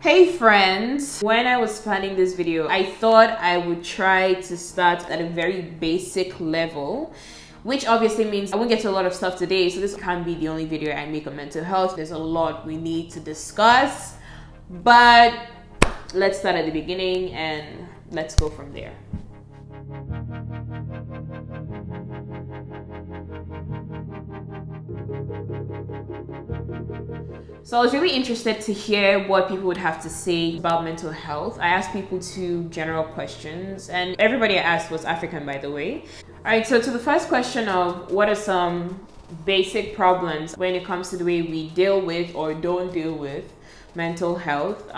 Hey friends! When I was planning this video, I thought I would try to start at a very basic level, which obviously means I won't get to a lot of stuff today, so this can't be the only video I make on mental health. There's a lot we need to discuss, but let's start at the beginning and let's go from there. So I was really interested to hear what people would have to say about mental health. I asked people two general questions, and everybody I asked was African, by the way. All right, so to the first question of what are some basic problems when it comes to the way we deal with or don't deal with mental health.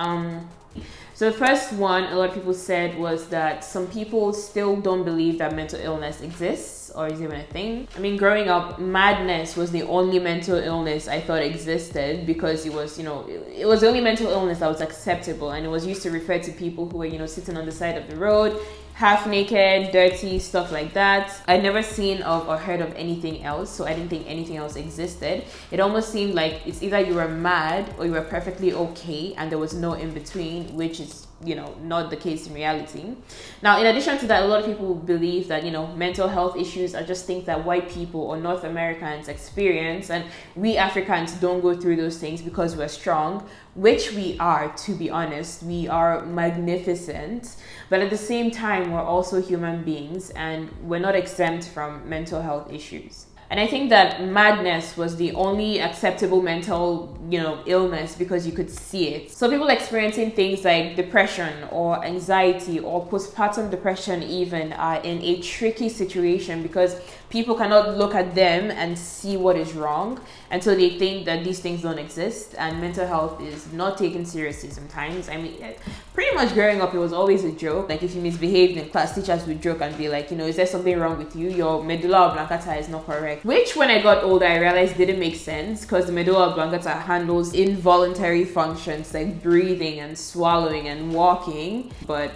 So the first one, a lot of people said, was that some people still don't believe that mental illness exists or is even a thing. I mean, growing up, madness was the only mental illness I thought existed because it was, it was the only mental illness that was acceptable, and it was used to refer to people who were, sitting on the side of the road, half naked, dirty, stuff like that. I'd never seen of or heard of anything else, so I didn't think anything else existed. It almost seemed like it's either you were mad or you were perfectly okay, and there was no in between, which is not the case in reality. Now, in addition to that, a lot of people believe that mental health issues are just things that white people or North Americans experience, and we Africans don't go through those things because we're strong, which we are. To be honest, we are magnificent, but at the same time we're also human beings and we're not exempt from mental health issues. And I think that madness was the only acceptable mental, illness because you could see it. So people experiencing things like depression or anxiety or postpartum depression even are in a tricky situation because people cannot look at them and see what is wrong. And so they think that these things don't exist, and mental health is not taken seriously sometimes. I mean, pretty much growing up, it was always a joke. Like if you misbehaved in class, teachers would joke and be like, is there something wrong with you? Your medulla oblongata is not correct. Which when I got older, I realized didn't make sense because the medulla oblongata handles involuntary functions like breathing and swallowing and walking. But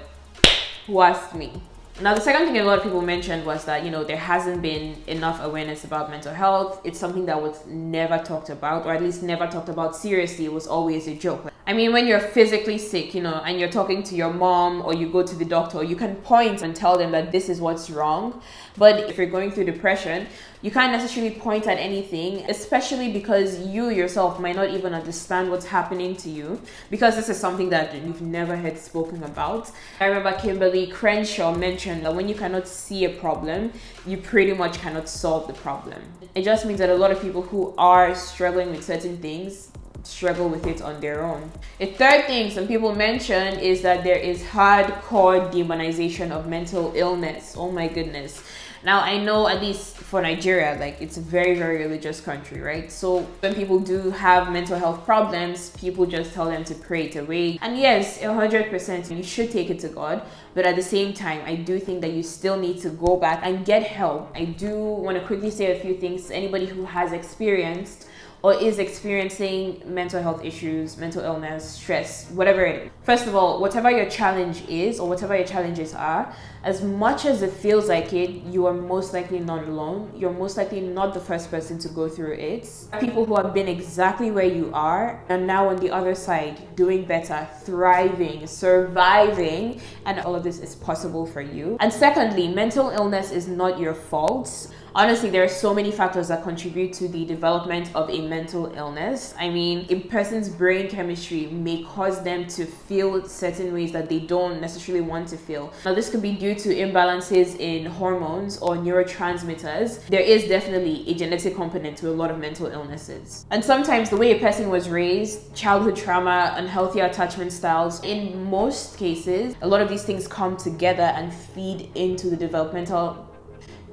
who asked me? Now, the second thing a lot of people mentioned was that, there hasn't been enough awareness about mental health. It's something that was never talked about, or at least never talked about seriously. It was always a joke. I mean, when you're physically sick, and you're talking to your mom or you go to the doctor, you can point and tell them that this is what's wrong. But if you're going through depression, you can't necessarily point at anything, especially because you yourself might not even understand what's happening to you, because this is something that you've never heard spoken about. I remember Kimberly Crenshaw mentioned that when you cannot see a problem, you pretty much cannot solve the problem. It just means that a lot of people who are struggling with certain things struggle with it on their own. A third thing some people mention is that there is hardcore demonization of mental illness. Oh my goodness. Now, I know, at least for Nigeria, it's a very, very religious country, right? So when people do have mental health problems, people just tell them to pray it away. And yes, 100%, you should take it to God. But at the same time, I do think that you still need to go back and get help. I do want to quickly say a few things to anybody who has experienced or is experiencing mental health issues, mental illness, stress, whatever it is. First of all, whatever your challenge is or whatever your challenges are, as much as it feels like it, you are most likely not alone. You're most likely not the first person to go through it. People who have been exactly where you are and now on the other side, doing better, thriving, surviving, and all of this is possible for you. And secondly, mental illness is not your fault. Honestly, there are so many factors that contribute to the development of a mental illness. I mean, a person's brain chemistry may cause them to feel certain ways that they don't necessarily want to feel. Now, this could be due to imbalances in hormones or neurotransmitters. There is definitely a genetic component to a lot of mental illnesses. And sometimes the way a person was raised, childhood trauma, unhealthy attachment styles, in most cases, a lot of these things come together and feed into the development of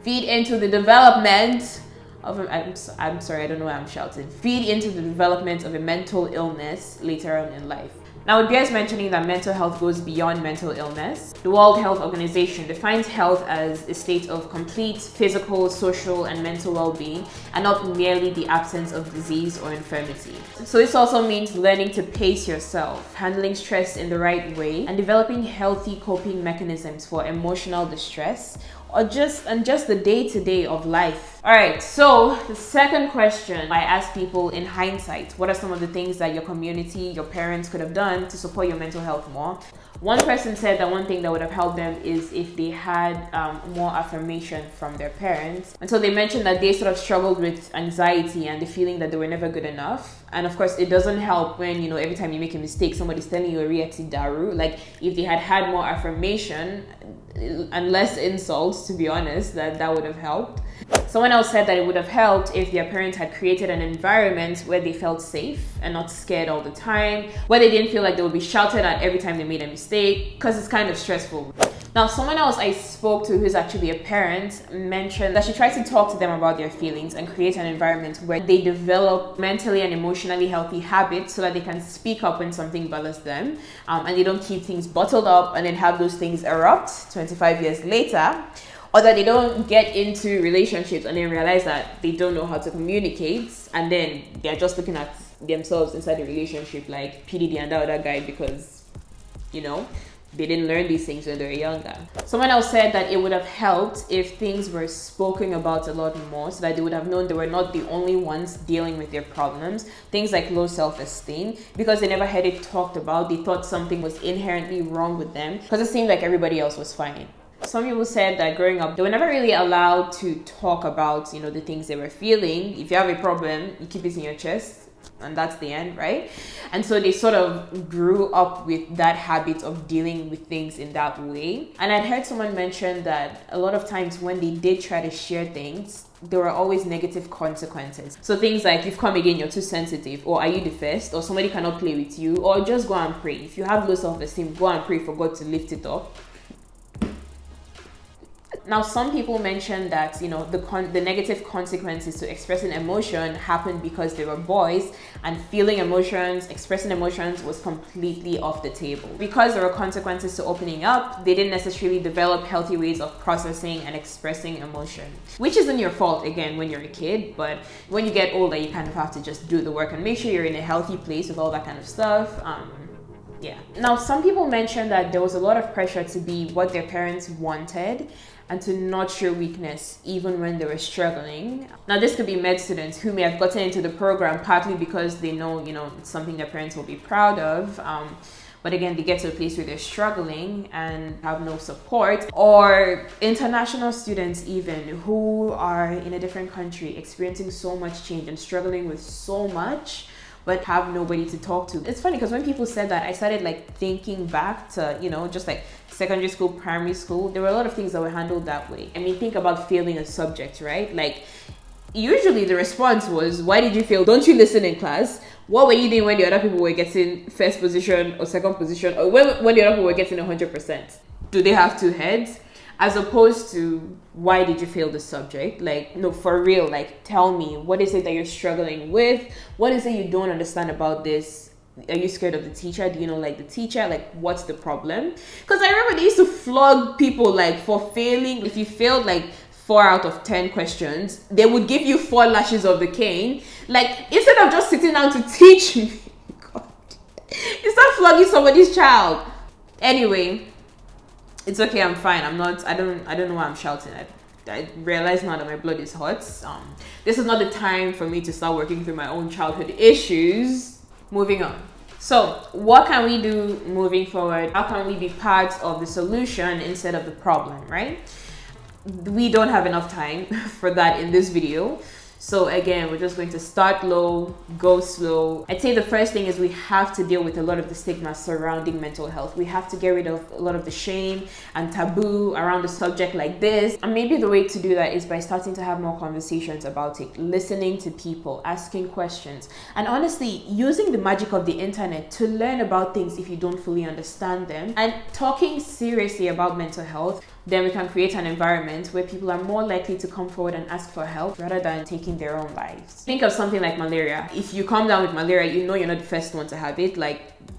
I'm sorry, I don't know why I'm shouting. Feed into the development of a mental illness later on in life. Now, it bears mentioning that mental health goes beyond mental illness. The World Health Organization defines health as a state of complete physical, social, and mental well-being, and not merely the absence of disease or infirmity. So this also means learning to pace yourself, handling stress in the right way, and developing healthy coping mechanisms for emotional distress or just the day-to-day of life. All right, so the second question I ask people: in hindsight, what are some of the things that your community, your parents could have done to support your mental health more? One person said that one thing that would have helped them is if they had more affirmation from their parents. And so they mentioned that they sort of struggled with anxiety and the feeling that they were never good enough. And of course, it doesn't help when, every time you make a mistake, somebody's telling you a reactive daru. Like, if they had more affirmation and less insults, to be honest, that would have helped. Someone else said that it would have helped if their parents had created an environment where they felt safe and not scared all the time, where they didn't feel like they would be shouted at every time they made a mistake, because it's kind of stressful. Now, someone else I spoke to who's actually a parent mentioned that she tries to talk to them about their feelings and create an environment where they develop mentally and emotionally healthy habits so that they can speak up when something bothers them, and they don't keep things bottled up and then have those things erupt 25 years later. Or that they don't get into relationships and then realize that they don't know how to communicate, and then they're just looking at themselves inside the relationship like PDD and that other guy because, they didn't learn these things when they were younger. Someone else said that it would have helped if things were spoken about a lot more, so that they would have known they were not the only ones dealing with their problems. Things like low self-esteem, because they never had it talked about, they thought something was inherently wrong with them because it seemed like everybody else was fine. Some people said that growing up, they were never really allowed to talk about, the things they were feeling. If you have a problem, you keep it in your chest, and that's the end, right? And so they sort of grew up with that habit of dealing with things in that way. And I'd heard someone mention that a lot of times when they did try to share things, there were always negative consequences. So things like, you've come again, you're too sensitive, or are you the first, or somebody cannot play with you, or just go and pray. If you have low self-esteem, go and pray for God to lift it up. Now, some people mentioned that, the negative consequences to expressing emotion happened because they were boys, and feeling emotions, expressing emotions was completely off the table. Because there were consequences to opening up, they didn't necessarily develop healthy ways of processing and expressing emotion, which isn't your fault, again, when you're a kid, but when you get older, you kind of have to just do the work and make sure you're in a healthy place with all that kind of stuff. Yeah. Now, some people mentioned that there was a lot of pressure to be what their parents wanted and to not show weakness even when they were struggling. Now, this could be med students who may have gotten into the program partly because they know, it's something their parents will be proud of. But again, they get to a place where they're struggling and have no support. Or international students even who are in a different country experiencing so much change and struggling with so much, but have nobody to talk to. It's funny because when people said that, I started thinking back to, just like secondary school, primary school. There were a lot of things that were handled that way. I mean, think about failing a subject, right? Usually the response was, why did you fail? Don't you listen in class? What were you doing when the other people were getting first position or second position? Or when the other people were getting 100%? Do they have two heads? As opposed to, why did you fail the subject? No, for real, tell me, what is it that you're struggling with? What is it you don't understand about this? Are you scared of the teacher? Do you not like the teacher? What's the problem? Because I remember they used to flog people, for failing. If you failed, 4 out of 10 questions, they would give you 4 lashes of the cane. Instead of just sitting down to teach me, God, you start flogging somebody's child. Anyway, it's okay, I'm fine. I don't know why I'm shouting. I realize now that my blood is hot. This is not the time for me to start working through my own childhood issues. Moving on. So, what can we do moving forward? How can we be part of the solution instead of the problem, right? We don't have enough time for that in this video. So again, we're just going to start low, go slow. I'd say the first thing is we have to deal with a lot of the stigma surrounding mental health. We have to get rid of a lot of the shame and taboo around a subject like this. And maybe the way to do that is by starting to have more conversations about it, listening to people, asking questions, and honestly, using the magic of the internet to learn about things if you don't fully understand them, and talking seriously about mental health. Then we can create an environment where people are more likely to come forward and ask for help rather than taking their own lives. Think of something like malaria. If you come down with malaria, you know you're not the first one to have it.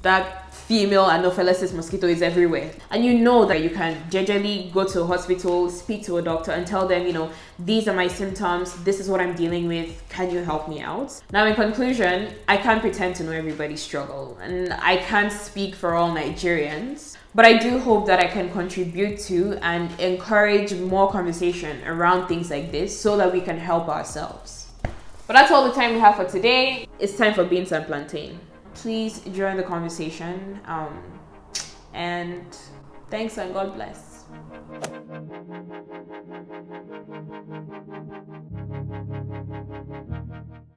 That female anopheles mosquito is everywhere. And you know that you can gingerly go to a hospital, speak to a doctor and tell them, you know, these are my symptoms, this is what I'm dealing with, can you help me out? Now in conclusion, I can't pretend to know everybody's struggle and I can't speak for all Nigerians, but I do hope that I can contribute to and encourage more conversation around things like this so that we can help ourselves. But that's all the time we have for today. It's time for beans and plantain. Please join the conversation and thanks and God bless.